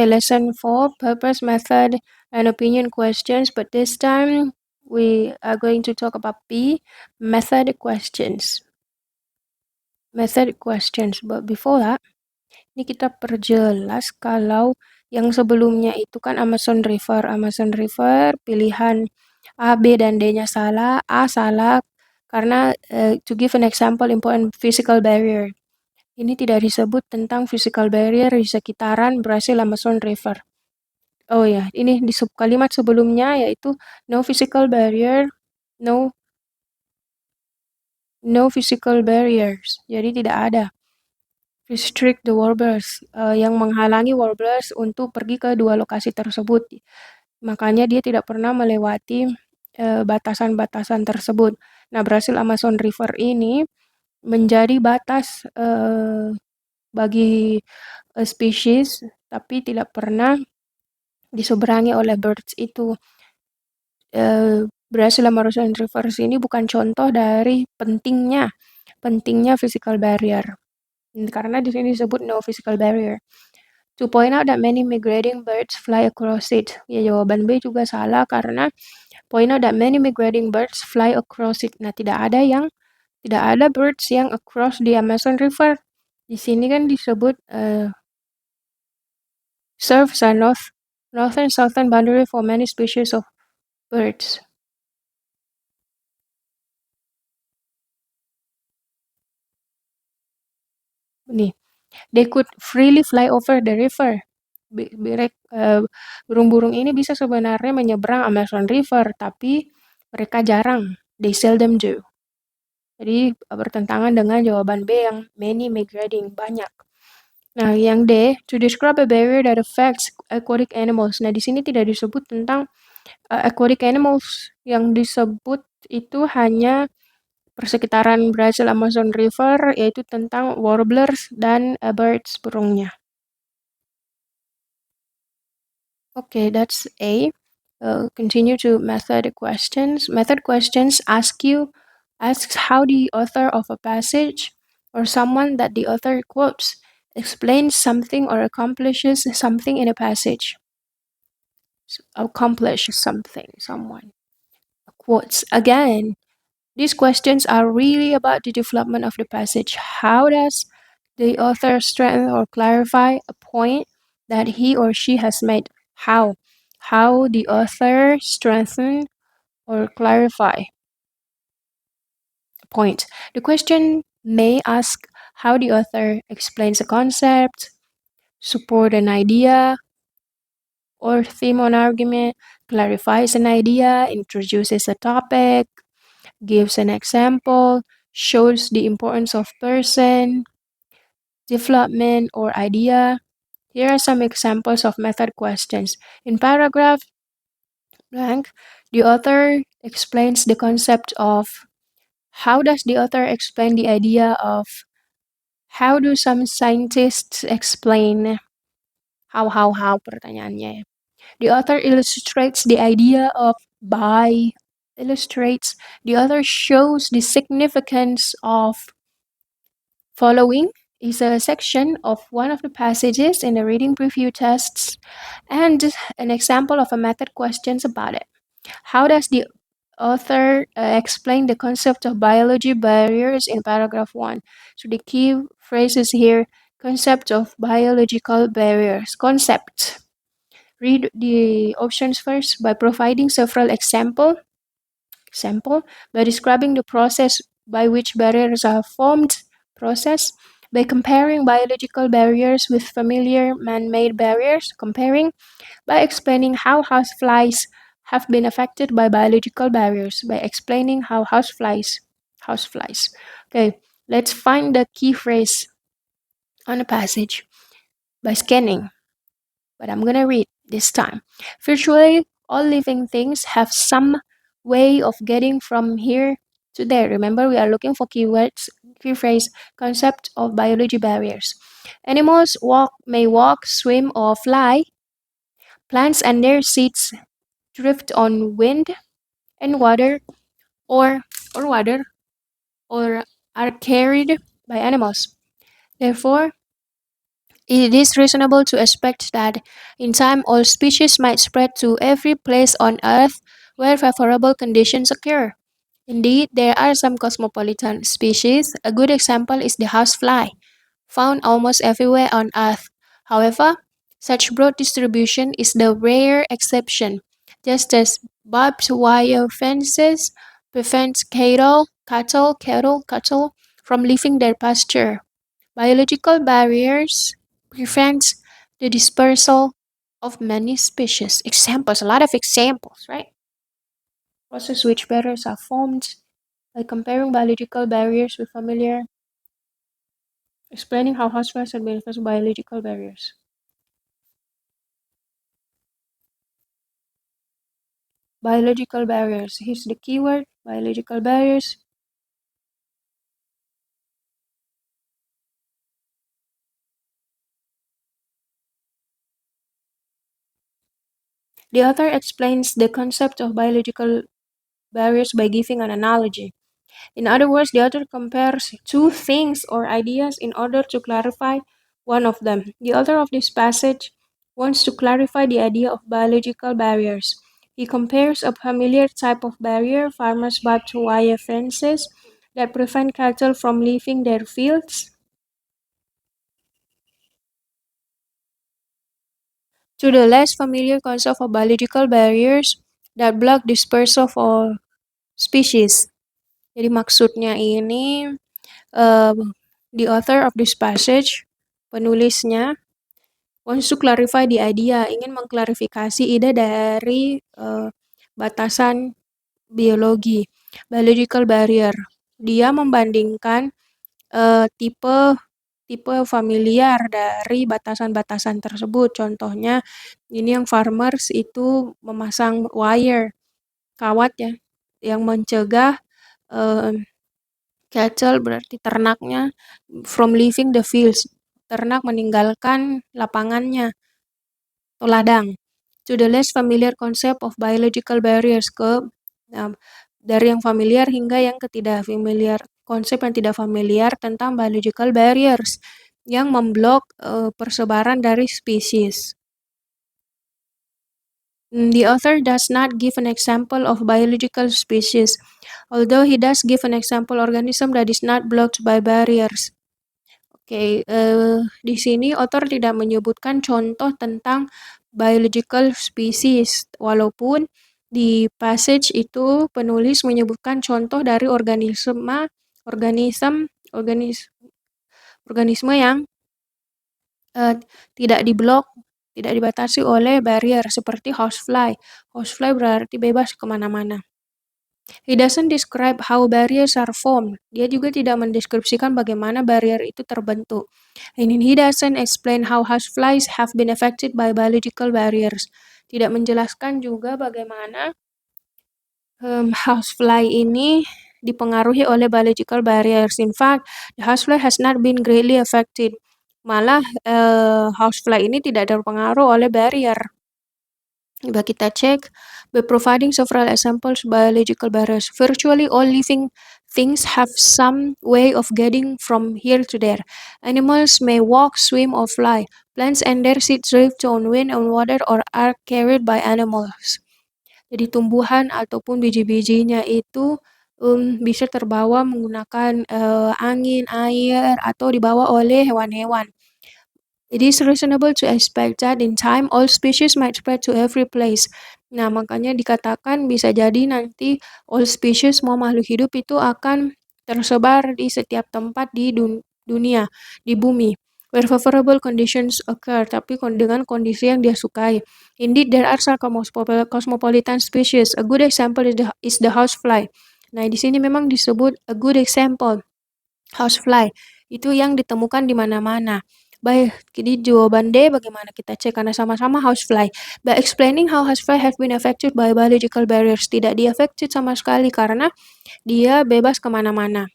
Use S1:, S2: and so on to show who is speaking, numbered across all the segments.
S1: Lesson 4, purpose, method, and opinion questions. But this time we are going to talk about P, method questions. Method questions. But before that, ini kita perjelas kalau yang sebelumnya itu kan Amazon River. Amazon River pilihan A, B, dan D-nya salah. A salah karena to give an example important physical barrier. Ini tidak disebut tentang physical barrier di sekitaran Brazil Amazon River. Oh ya, ini di kalimat sebelumnya yaitu no physical barrier, no physical barriers. Jadi tidak ada restrict the warblers yang menghalangi warblers untuk pergi ke dua lokasi tersebut. Makanya dia tidak pernah melewati batasan-batasan tersebut. Nah, Brazil Amazon River ini menjadi batas bagi species, tapi tidak pernah diseberangi oleh birds itu. Brazil Amazon River ini bukan contoh dari pentingnya physical barrier. Karena di sini disebut no physical barrier. To point out that many migrating birds fly across it. Ya, jawaban B juga salah karena point out that many migrating birds fly across it. Nah, tidak ada birds yang across the Amazon River. Di sini kan disebut serves a northern southern boundary for many species of birds. Nih, they could freely fly over the river. Burung-burung ini bisa sebenarnya menyeberang Amazon River, tapi mereka jarang. They seldom do. Jadi bertentangan dengan jawaban B yang many migrating, banyak. Nah, yang D, to describe a barrier that affects aquatic animals. Nah, di sini tidak disebut tentang aquatic animals. Yang disebut itu hanya persekitaran Brazil Amazon River, yaitu tentang warblers dan birds, burungnya. Okay, that's A. Continue to method questions. Method questions asks how the author of a passage or someone that the author quotes explains something or accomplishes something in a passage. Accomplish something, someone. Quotes. Again, these questions are really about the development of the passage. How does the author strengthen or clarify a point that he or she has made? How the author strengthen or clarify a point. The question may ask how the author explains a concept, support an idea or theme on argument, clarifies an idea, introduces a topic, gives an example, shows the importance of person, development, or idea. Here are some examples of method questions. In paragraph blank, the author explains the concept of. How does the author explain the idea of? How do some scientists explain? How pertanyaannya. The author illustrates the idea of by. Illustrates. The author shows the significance of. Following is a section of one of the passages in the reading preview tests and an example of a method questions about it. How does the author explain the concept of biology barriers in paragraph 1? So the key phrases here, concept of biological barriers. Concept. Read the options first by providing several example by describing the process by which barriers are formed, process by comparing biological barriers with familiar man-made barriers, comparing by explaining how houseflies have been affected by biological barriers, by explaining how houseflies. Okay, let's find the key phrase on the passage by scanning. But I'm gonna read this time. Virtually all living things have some way of getting from here to there. Remember, we are looking for keywords, key phrase, concept of biology barriers. Animals may walk, swim, or fly. Plants and their seeds drift on wind and water or are carried by animals. Therefore, It is reasonable to expect that in time all species might spread to every place on Earth where favorable conditions occur. Indeed, there are some cosmopolitan species. A good example is the housefly, found almost everywhere on Earth. However, such broad distribution is the rare exception, just as barbed wire fences prevent cattle from leaving their pasture. Biological barriers prevent the dispersal of many species. Examples, a lot of examples, right? Process which barriers are formed by comparing biological barriers with familiar, explaining how houseflies are benefits of biological barriers. Biological barriers. Here's the keyword biological barriers. The author explains the concept of biological barriers by giving an analogy. In other words, the author compares two things or ideas in order to clarify one of them. The author of this passage wants to clarify the idea of biological barriers. He compares a familiar type of barrier, farmers' barbed wire fences, that prevent cattle from leaving their fields, to the less familiar concept of biological barriers that block dispersal for species. Jadi maksudnya ini, uh, the author of this passage, penulisnya, wants to clarify the idea, ingin mengklarifikasi ide dari batasan biologi, biological barrier. Dia membandingkan tipe tipe familiar dari batasan-batasan tersebut. Contohnya, ini yang farmers itu memasang wire, kawat ya, yang mencegah eh, cattle berarti ternaknya from leaving the fields. Ternak meninggalkan lapangannya atau ladang. To the less familiar concept of biological barriers um, dari yang familiar hingga yang ketidak familiar, konsep yang tidak familiar tentang biological barriers yang memblok persebaran dari spesies. The author does not give an example of biological species, although he does give an example organism that is not blocked by barriers. Oke, di sini author tidak menyebutkan contoh tentang biological species, walaupun di passage itu penulis menyebutkan contoh dari organisme organisme yang tidak diblok, tidak dibatasi oleh barrier seperti housefly. Housefly berarti bebas kemana-mana. He doesn't describe how barriers are formed. Dia juga tidak mendeskripsikan bagaimana barrier itu terbentuk. And he doesn't explain how houseflies have been affected by biological barriers. Tidak menjelaskan juga bagaimana housefly ini dipengaruhi oleh biological barriers. In fact, the housefly has not been greatly affected. Malah housefly ini tidak terpengaruh oleh barrier. Coba kita cek, by providing several examples biological barriers. Virtually all living things have some way of getting from here to there. Animals may walk, swim, or fly. Plants and their seeds drift on wind and water or are carried by animals. Jadi tumbuhan ataupun biji-bijinya itu bisa terbawa menggunakan angin, air, atau dibawa oleh hewan-hewan. It is reasonable to expect that in time all species might spread to every place. Nah, makanya dikatakan bisa jadi nanti all species, semua makhluk hidup itu akan tersebar di setiap tempat di dunia, di bumi. Where favorable conditions occur, tapi dengan kondisi yang dia sukai. Indeed, there are some cosmopolitan species. A good example is the housefly. Nah, di sini memang disebut a good example. Housefly itu yang ditemukan di mana-mana. Baik, jadi jawaban D bagaimana kita cek karena sama-sama housefly. By explaining how housefly have been affected by biological barriers, tidak di-affected sama sekali karena dia bebas kemana-mana.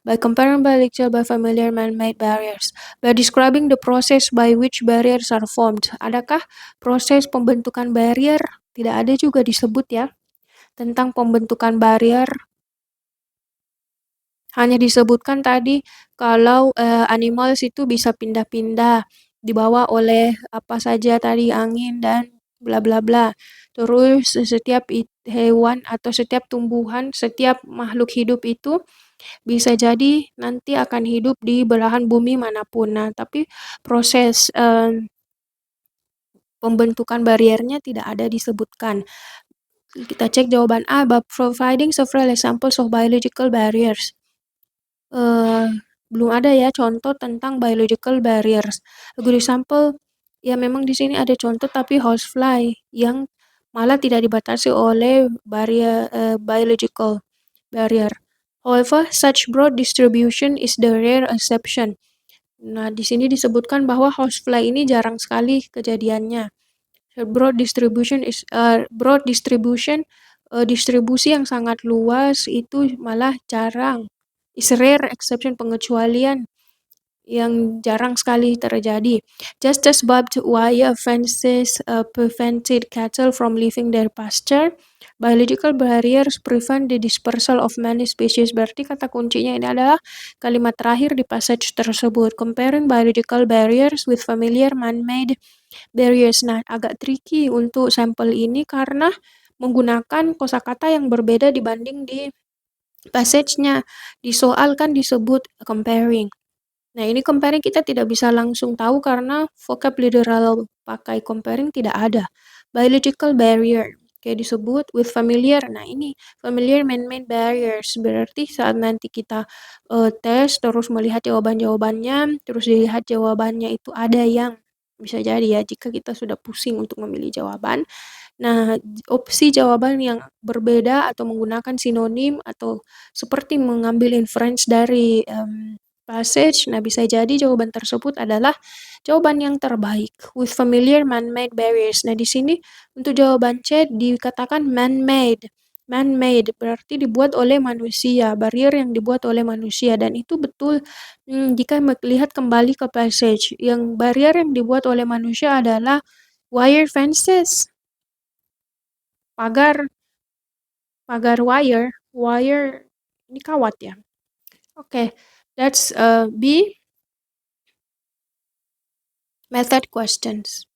S1: By comparing biological by familiar man-made barriers. By describing the process by which barriers are formed. Adakah proses pembentukan barrier? Tidak ada juga disebut ya tentang pembentukan barrier. Hanya disebutkan tadi kalau animals itu bisa pindah-pindah dibawa oleh apa saja tadi, angin dan bla bla bla. Terus setiap hewan atau setiap tumbuhan, setiap makhluk hidup itu bisa jadi nanti akan hidup di belahan bumi manapun. Nah, tapi proses pembentukan bariernya tidak ada disebutkan. Kita cek jawaban A, by providing several examples of biological barriers. Eh, belum ada ya contoh tentang biological barriers. A good example, ya memang di sini ada contoh tapi housefly yang malah tidak dibatasi oleh biological barrier. However, such broad distribution is the rare exception. Nah, di sini disebutkan bahwa housefly ini jarang sekali kejadiannya. Broad distribution, distribusi yang sangat luas itu malah jarang. Is rare exception, pengecualian yang jarang sekali terjadi. Just as barbed wire fences prevented cattle from leaving their pasture, biological barriers prevent the dispersal of many species. Berarti kata kuncinya ini adalah kalimat terakhir di passage tersebut. Comparing biological barriers with familiar man-made barriers. Nah, agak tricky untuk sampel ini karena menggunakan kosakata yang berbeda dibanding di passage-nya. Di soal kan disebut comparing. Nah, ini comparing kita tidak bisa langsung tahu karena vocab literal pakai comparing tidak ada. Biological barrier, kayak disebut with familiar. Nah, ini familiar man-made barriers. Berarti saat nanti kita tes terus melihat jawaban-jawabannya, terus dilihat jawabannya itu ada yang bisa jadi ya jika kita sudah pusing untuk memilih jawaban. Nah, opsi jawaban yang berbeda atau menggunakan sinonim atau seperti mengambil inference dari passage, nah bisa jadi jawaban tersebut adalah jawaban yang terbaik with familiar man-made barriers. Nah, di sini untuk jawaban C dikatakan man-made. Man-made berarti dibuat oleh manusia, barrier yang dibuat oleh manusia dan itu betul jika melihat kembali ke passage. Yang barrier yang dibuat oleh manusia adalah wire fences. Pagar wire ini kawat ya. Oke, that's B, method questions.